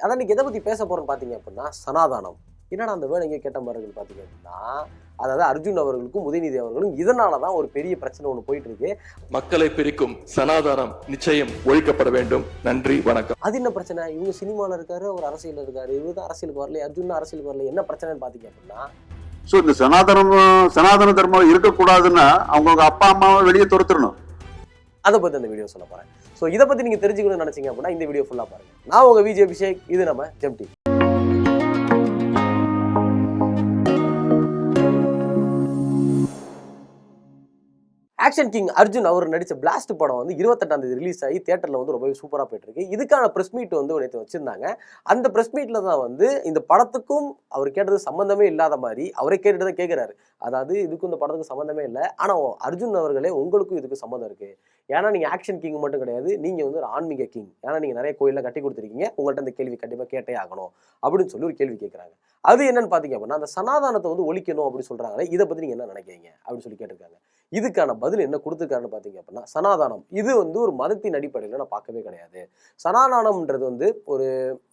அதான் இன்னைக்கு எதை பற்றி பேச போகிறோன்னு பார்த்தீங்க அப்படின்னா சனாதானம். என்னடா அந்த வேலை எங்கே கேட்ட மாதிரி பார்த்தீங்க அப்படின்னா, அதாவது அர்ஜுன் அவர்களுக்கும் உதயநிதி அவர்களும் இதனால தான் ஒரு பெரிய பிரச்சனை ஒன்று போயிட்டு இருக்கு. மக்களை பிரிக்கும் சனாதானம் நிச்சயம் ஒழிக்கப்பட வேண்டும். நன்றி, வணக்கம். அது என்ன பிரச்சனை? இவங்க சினிமாவில் இருக்காரு, அவர் அரசியல் இருக்காரு, இவரு தான் அரசியலுக்கு வரல, அர்ஜுன் அரசியலுக்கு வரல. என்ன பிரச்சனைன்னு பார்த்தீங்க அப்படின்னா, ஸோ இந்த சனாதன தர்மம் இருக்கக்கூடாதுன்னா அவங்களுக்கு அப்பா அம்மாவை வெளியே துரத்துடணும். அதை பற்றி அந்த வீடியோ சொல்ல போகிறேன். ஸோ இதை பற்றி நீங்கள் தெரிஞ்சுக்கணும்னு நினச்சிங்க அப்படின்னா இந்த வீடியோ ஃபுல்லாக பாருங்கள். நான் உங்கள் விஜய் அபிஷேக், இது நம்ம Gem TV. Action king Arjun அவர் நடித்த பிளாஸ்ட் படம் வந்து 28ஆம் தேதி ரிலீஸ் ஆகி தியேட்டரில் வந்து ரொம்பவே சூப்பராக போயிட்டுருக்கு. இதுக்கான ப்ரெஸ் மீட் வந்து நேற்று வச்சுருந்தாங்க. அந்த ப்ரெஸ் மீட்டில் தான் வந்து இந்த படத்துக்கும் அவர் கேட்டது சம்மந்தமே இல்லாத மாதிரி அவரே கேட்டுட்டு தான் கேட்குறாரு. அதாவது இதுக்கும் இந்த படத்துக்கு சம்மந்தமே இல்லை, ஆனால் அர்ஜுன் அவர்களே உங்களுக்கும் இதுக்கு சம்மந்தம் இருக்குது. ஏன்னா நீங்கள் ஆக்ஷன் கிங் மட்டும் கிடையாது, நீங்கள் வந்து ஒரு ஆன்மீக கிங். ஏன்னா நீங்கள் நிறைய கோயிலில் கட்டி கொடுத்துருக்கீங்க, உங்கள்கிட்ட இந்த கேள்வி கண்டிப்பாக கேட்டே ஆகணும் அப்படின்னு சொல்லி ஒரு கேள்வி கேட்குறாங்க. அது என்னன்னு பார்த்தீங்க அப்படின்னா, அந்த சனாதானத்தை வந்து ஒழிக்கணும் அப்படின்னு சொல்கிறாங்களே, இதை பற்றி நீங்கள் என்ன நினைக்கிறீங்க அப்படின்னு சொல்லி கேட்டிருக்காங்க. இதுக்கான பதில் என்ன கொடுத்துருக்காருன்னு பார்த்தீங்க அப்படின்னா, சனாதானம் இது வந்து ஒரு மதத்தின் அடிப்படையில் நான் பார்க்கவே கிடையாது. சனாதானம்ன்றது வந்து ஒரு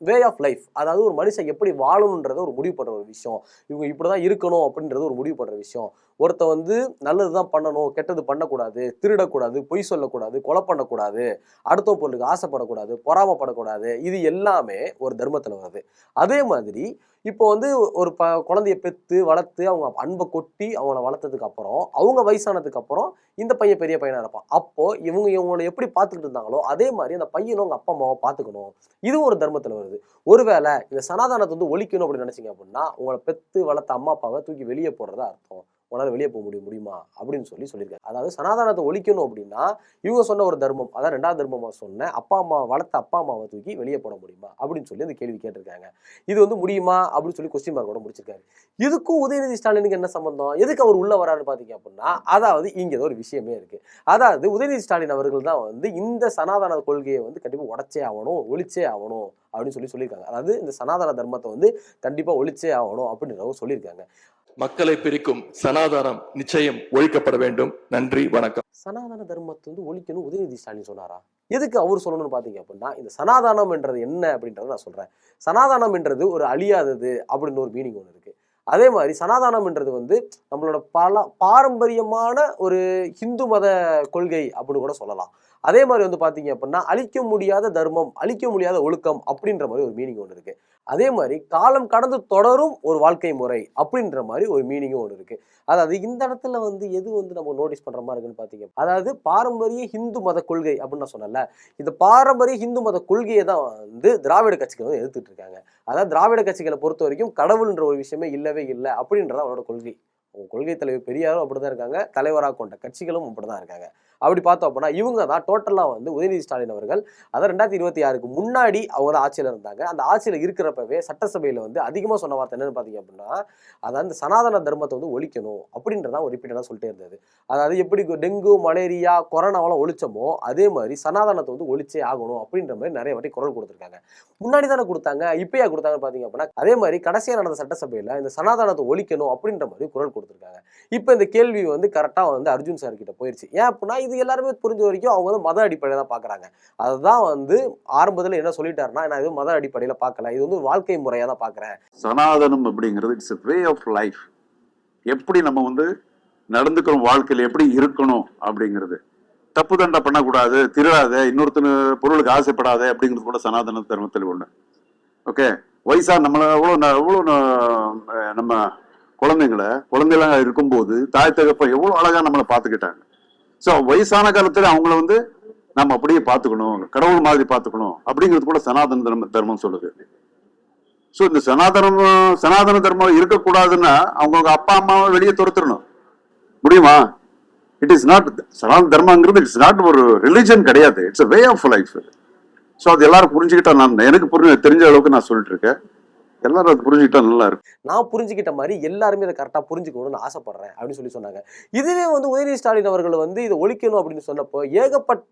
வே ஆஃப் லைஃப், அதாவது ஒரு மனுஷன் எப்படி வாழணுன்றத ஒரு முடிவு பண்ணுற ஒரு விஷயம். இவங்க இப்படி தான் இருக்கணும் அப்படின்றது ஒரு முடிவு பண்ணுற விஷயம். ஒருத்த வந்து நல்லது தான் பண்ணணும், கெட்டது பண்ணக்கூடாது, திருடக்கூடாது, பொய் சொல்லக்கூடாது, கொலை பண்ணக்கூடாது, அடுத்த பொருளுக்கு ஆசைப்படக்கூடாது, பொறாமப்படக்கூடாது, இது எல்லாமே ஒரு தர்மத்தில் வருது. அதே மாதிரி இப்போ வந்து ஒரு குழந்தைய பெற்று வளர்த்து அவங்க அன்பை கொட்டி அவங்கள வளர்த்ததுக்கு அப்புறம் அவங்க வயசானதுக்கு அப்புறம் இந்த பையன் பெரிய பையனாக இருப்பான். அப்போ இவங்களை எப்படி பார்த்துக்கிட்டு இருந்தாங்களோ அதே மாதிரி அந்த பையனும் அவங்க அப்பா அம்மாவை பார்த்துக்கணும். இதுவும் ஒரு தர்மத்தில் வருது. ஒருவேளை இந்த சனாதானத்தை வந்து ஒழிக்கணும் அப்படின்னு நினைச்சிங்க அப்படின்னா, உங்களை பெற்று வளர்த்த அம்மா அப்பாவை தூக்கி வெளியே போடுறதா அர்த்தம். உங்களால் வெளியே போக முடியுமா அப்படின்னு சொல்லியிருக்காரு. அதாவது சனாதானத்தை ஒழிக்கணும் அப்படின்னா இவங்க சொன்ன ஒரு தர்மம், அதான் 2வது தர்மமாக சொன்ன அப்பா அம்மாவை வளர்த்த அப்பா அம்மாவை தூக்கி வெளியே போட முடியுமா அப்படின்னு சொல்லி அந்த கேள்வி கேட்டிருக்காங்க. இது வந்து முடியுமா அப்படின்னு சொல்லி கொஸ்டின் மார்க் கூட முடிச்சிருக்காரு. இதுக்கும் உதயநிதி ஸ்டாலினுக்கு என்ன சம்பந்தம்? எதுக்கு அவர் உள்ள வராருன்னு பார்த்தீங்க அப்படின்னா, அதாவது இங்கே ஏதோ ஒரு விஷயமே இருக்கு. அதாவது உதயநிதி ஸ்டாலின் அவர்கள் தான் வந்து இந்த சனாதன கொள்கையை வந்து கண்டிப்பாக உடைச்சே ஆகணும், ஒழிச்சே ஆகணும் அப்படின்னு சொல்லியிருக்காங்க. அதாவது இந்த சனாதன தர்மத்தை வந்து கண்டிப்பாக ஒழிச்சே ஆகணும் அப்படின்றவங்க சொல்லியிருக்காங்க. மக்களை பிரிக்கும் சனாதானம் நிச்சயம் ஒழிக்கப்பட வேண்டும். நன்றி, வணக்கம். சனாதன தர்மத்தை வந்து ஒழிக்கணும் உதயநிதி ஸ்டாலின் சொன்னாரா? எதுக்கு அவர் சொல்லணும்னு பார்த்தீங்க அப்படின்னா, இந்த சனாதானம் என்றது என்ன அப்படின்றத நான் சொல்றேன். சனாதானம் என்றது ஒரு அழியாதது அப்படின்னு ஒரு மீனிங் ஒன்று இருக்கு. அதே மாதிரி சனாதானம் என்றது வந்து நம்மளோட பல பாரம்பரியமான ஒரு ஹிந்து மத கொள்கை அப்படின்னு கூட சொல்லலாம். அதே மாதிரி வந்து பார்த்தீங்க அப்படின்னா, அழிக்க முடியாத தர்மம், அழிக்க முடியாத ஒழுக்கம் அப்படின்ற மாதிரி ஒரு மீனிங் ஒன்று இருக்கு. அதே மாதிரி காலம் கடந்து தொடரும் ஒரு வாழ்க்கை முறை அப்படின்ற மாதிரி ஒரு மீனிங்கும் ஒன்று இருக்கு. அதாவது இந்த இடத்துல வந்து எது வந்து நம்ம நோட்டீஸ் பண்ற மாதிரி இருக்குன்னு பார்த்தீங்க, அதாவது பாரம்பரிய ஹிந்து மத கொள்கை அப்படின்னு நான் சொன்னல, இந்த பாரம்பரிய ஹிந்து மத கொள்கையை தான் வந்து திராவிட கட்சிகள் வந்து எதிர்த்துட்டு இருக்காங்க. அதாவது திராவிட கட்சிகளை பொறுத்த வரைக்கும் கடவுள்ன்ற ஒரு விஷயமே இல்லவே இல்லை அப்படின்றத அவரோட கொள்கை. கொள்கை தலைவர் பெரியாரும் அப்படிதான் இருக்காங்க, தலைவராக கொண்ட கட்சிகளும் அப்படிதான் இருக்காங்க. அப்படி பார்த்தோம் அப்படின்னா இவங்க தான் டோட்டலாக வந்து உதயநிதி ஸ்டாலின் அவர்கள், அதாவது 2026க்கு முன்னாடி அவங்க தான் ஆட்சியில் இருந்தாங்க. அந்த ஆட்சியில் இருக்கிறப்பவே சட்டசபையில் வந்து அதிகமாக சொன்ன வார்த்தை என்னன்னு பார்த்தீங்க அப்படின்னா, அதாவது இந்த சனாதன தர்மத்தை வந்து ஒழிக்கணும் அப்படின்றதான் ஒரு ரிப்பீட்டடாக சொல்லிட்டே இருந்தது. அதாவது எப்படி டெங்கு, மலேரியா, கொரோனாவெல்லாம் ஒழிச்சோமோ அதே மாதிரி சனாதனத்தை வந்து ஒழிச்சே ஆகணும் அப்படின்ற மாதிரி நிறைய வாட்டி குரல் கொடுத்துருக்காங்க. முன்னாடி தானே கொடுத்தாங்க, இப்பயா கொடுத்தாங்கன்னு பார்த்தீங்க அப்படின்னா, அதே மாதிரி கடைசியாக நடந்த சட்டசபையில் இந்த சனாதனத்தை ஒழிக்கணும் அப்படின்ற மாதிரி குரல் கொடுத்துருக்காங்க. இப்போ இந்த கேள்வி வந்து கரெக்டாக வந்து அர்ஜுன் சார் கிட்ட போயிடுச்சு. ஏன் அப்படின்னா இது எல்லாருமே புரிஞ்ச வரைக்கும் அவங்க வந்து மத அடிப்படையில் தான் பார்க்குறாங்க. அதுதான் வந்து ஆரம்பத்தில் என்ன சொல்லிட்டாருன்னா, நான் இது மத அடிப்படையில் பார்க்கல, இது வந்து வாழ்க்கை முறையாக தான் பார்க்குறேன். சனாதனம் அப்படிங்கிறது இட்ஸ் வே ஆஃப் லைஃப். எப்படி நம்ம வந்து நடந்துக்கிறோம், வாழ்க்கையில் எப்படி இருக்கணும் அப்படிங்கிறது. தப்பு தண்டை பண்ணக்கூடாது, திருடாத, இன்னொருத்தன பொருளுக்கு ஆசைப்படாத அப்படிங்கிறது கூட சனாதன தர்மத்தில் ஒன்று. ஓகே, வயசா நம்மள எவ்வளோ நம்ம குழந்தைங்களா இருக்கும்போது தாய் தகப்ப எவ்வளோ அழகா நம்மளை பார்த்துக்கிட்டாங்க. ஸோ வயசான காலத்துல அவங்கள வந்து நம்ம அப்படியே பார்த்துக்கணும், கடவுள் மாதிரி பார்த்துக்கணும் அப்படிங்கிறது கூட சனாதன தர்மம் சொல்லுது. ஸோ இந்த சனாதன தர்மம் இருக்கக்கூடாதுன்னா அவங்களுக்கு அப்பா அம்மாவை வெளியே துரத்துடணும். முடியுமா? இட் இஸ் நாட் சனாதன தர்மங்கிறது, இட்ஸ் நாட் ஒரு ரிலிஜன் கிடையாது, it's a way of life. So அது எல்லாரும் புரிஞ்சுக்கிட்டா, நான் எனக்கு தெரிஞ்ச அளவுக்கு நான் சொல்லிட்டு இருக்கேன். எல்லாரும் அது புரிஞ்சுக்கிட்டா நல்லா இருக்கும். நான் புரிஞ்சுக்கிட்ட மாதிரி எல்லாருமே இதை கரெக்டாக புரிஞ்சுக்கணும்னு ஆசைப்படுறேன் அப்படின்னு சொன்னாங்க. இதுவே வந்து உதயநிதி ஸ்டாலின் அவர்கள் வந்து இதை ஒழிக்கணும் அப்படின்னு சொன்னப்போ ஏகப்பட்ட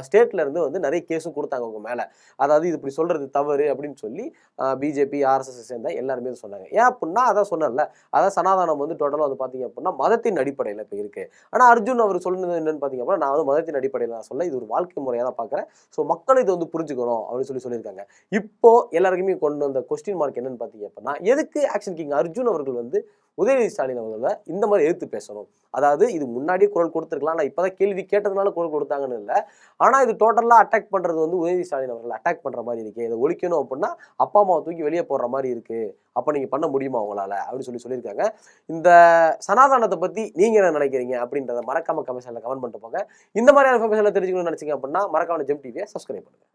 ஸ்டேட்ல இருந்து வந்து நிறைய கேஸும் கொடுத்தாங்க உங்க மேல. அதாவது இது இப்படி சொல்றது தவறு அப்படின்னு சொல்லி பிஜேபி ஆர்எஸ்எஸ் சேர்ந்த எல்லாருமே சொன்னாங்க. ஏன் அப்படின்னா அதான் சொன்னல, அதான் சனாதானம் வந்து டோட்டலாக வந்து பார்த்தீங்க அப்படின்னா மதத்தின் அடிப்படையில் இப்போ இருக்கு. ஆனால் அர்ஜுன் அவர் சொன்னது என்னன்னு பார்த்தீங்க அப்படின்னா, நான் வந்து மதத்தின் அடிப்படையில் நான் சொல்ல, இது ஒரு வாழ்க்கை முறையாக தான் பார்க்குறேன். ஸோ மக்கள் இதை வந்து புரிஞ்சுக்கணும் அப்படின்னு சொல்லியிருக்காங்க. இப்போ எல்லாருக்குமே கொண்டு வந்த கொஸ்டின் மார்க் என்னன்னு பார்த்தீங்க அப்படின்னா, எதுக்கு ஆக்ஷன் கிங் அர்ஜுன் அவர்கள் வந்து உதயநிதி ஸ்டாலின் அவர்களை இந்த மாதிரி எதிர்த்து பேசணும்? அதாவது இது முன்னாடியே குரல் கொடுத்துருக்கலாம், நான் இப்போதான் கேள்வி கேட்டதுனால குரல் கொடுத்தாங்கன்னு இல்லை. ஆனால் இது டோட்டலாக அட்டாக் பண்ணுறது வந்து உதயநிதி ஸ்டாலின் அவர்கள் அட்டாக் பண்ணுற மாதிரி இருக்கு. இதை ஒழிக்கணும் அப்படின்னா அப்பா அம்மாவை தூக்கி வெளியே போடுற மாதிரி இருக்கு. அப்போ நீங்கள் பண்ண முடியுமா உங்களால் அப்படின்னு சொல்லியிருக்காங்க. இந்த சனாதானத்தை பற்றி நீங்கள் என்ன நினைக்கிறீங்க அப்படின்றத மறக்காம கமெண்ட்ஸில் கமெண்ட் பண்ணிட்டு போங்க. இந்த மாதிரியான இன்ஃபர்மேஷன் தெரிஞ்சுக்கணும்னு நினச்சிங்க அப்படின்னா மறக்காம ஜெம் டிவியை சப்ஸ்கிரைப் பண்ணுங்க.